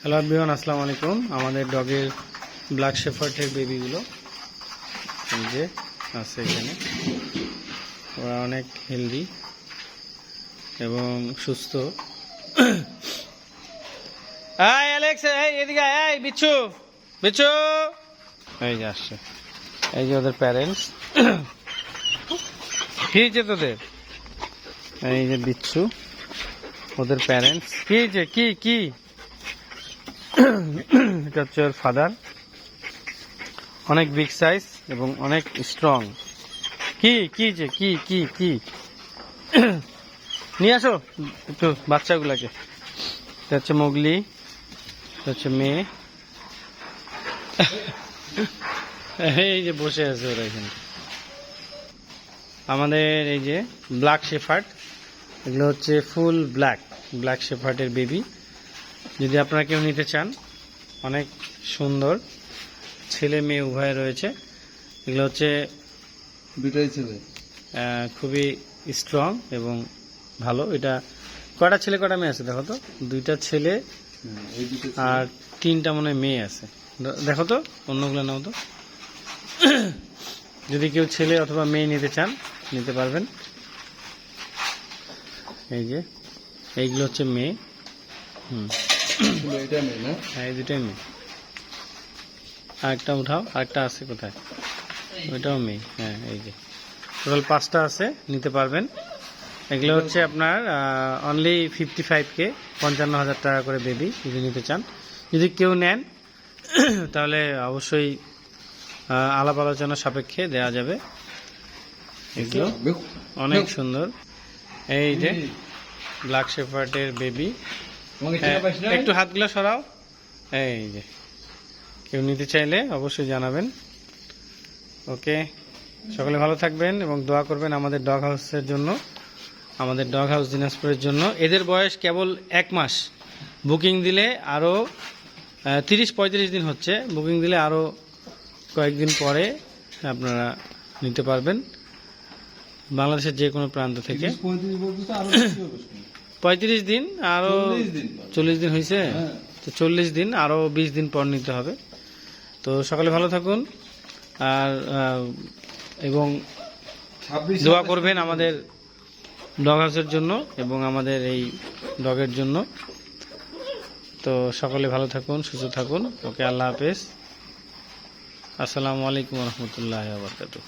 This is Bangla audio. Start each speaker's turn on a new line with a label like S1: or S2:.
S1: হ্যালো এভরিওয়ান, আসসালামু আলাইকুম। আমাদের ডগের ব্ল্যাক শেফার্ডের বেবিগুলো এই যে আছে এখানে। ওরা অনেক হেলদি এবং সুস্থ। এই অ্যালেক্স, এই এদিকে এই বিচ্ছু বিচ্ছু, এই যে আসছে। এই যে ওদের প্যারেন্টস। কি হয়েছে তোদের? এই যে বিচ্ছু, ওদের প্যারেন্টস। কি হয়েছে? কি কি এটা হচ্ছে ওর ফাদার। অনেক বিগ সাইজ এবং অনেক স্ট্রং। কি কি যে কি কি কি নিয়ে আসো একটু বাচ্চাগুলাকে। এটা হচ্ছে মোগলি, এটা হচ্ছে মেয়ে। এই যে বসে আছে ওরা এখানে। আমাদের এই যে ব্ল্যাক শেফার্ড, এগুলো হচ্ছে ফুল ব্ল্যাক শেফার্ডের বেবি। যদি আপনারা কেউ নিতে চান, অনেক সুন্দর, ছেলে মেয়ে উভয় রয়েছে। এগুলো হচ্ছে
S2: দুটাই ছেলে,
S1: খুবই স্ট্রং এবং ভালো। এটা কটা ছেলে কটা মেয়ে আছে দেখো তো? দুইটা ছেলে আর তিনটা মনে হয় মেয়ে আছে। দেখো তো অন্যগুলো নাও তো। যদি কেউ ছেলে অথবা মেয়ে নিতে চান, নিতে পারবেন। এই যে এইগুলো হচ্ছে মেয়ে।
S2: এটা মেয়ে না?
S1: হ্যাঁ, এই দুটাই মেয়ে। আরেকটা উঠাও, আরেকটা আছে কোথায়? ওইটাও মেয়ে। হ্যাঁ, এই যে টোটাল 5টা আছে, নিতে পারবেন। এগুলো হচ্ছে আপনার অনলি 55K, 55,000 টাকা করে বেবি যদি নিতে চান। যদি কেউ নেন তাহলে অবশ্যই আলাপ আলোচনা সাপেক্ষে দেওয়া যাবে। এগুলো অনেক সুন্দর। এই যে ব্ল্যাক শেফার্ডের বেবি। একটু হাতগুলো সরাও। এই যে কেউ নিতে চাইলে অবশ্যই জানাবেন। ওকে, সকলে ভালো থাকবেন এবং দোয়া করবেন আমাদের ডগ হাউসের জন্য, আমাদের ডগ হাউস দিনাজপুরের জন্য। এদের বয়স কেবল 1 মাস। বুকিং দিলে আরও 30-35 দিন হচ্ছে। বুকিং দিলে আরও কয়েকদিন পরে আপনারা নিতে পারবেন বাংলাদেশের যে কোনো প্রান্ত থেকে। 35 দিন, আরও 40 দিন হয়েছে তো 40 দিন, আরও 20 দিন পর নিতে হবে। তো সকলে ভালো থাকুন আর এবং দোয়া করবেন আমাদের ডগ হাউসের জন্য এবং আমাদের এই ডগের জন্য। তো সকলে ভালো থাকুন, সুস্থ থাকুন। ওকে, আল্লাহ হাফেজ। আসসালামু আলাইকুম রহমতুল্লাহ বারাকাতুহু।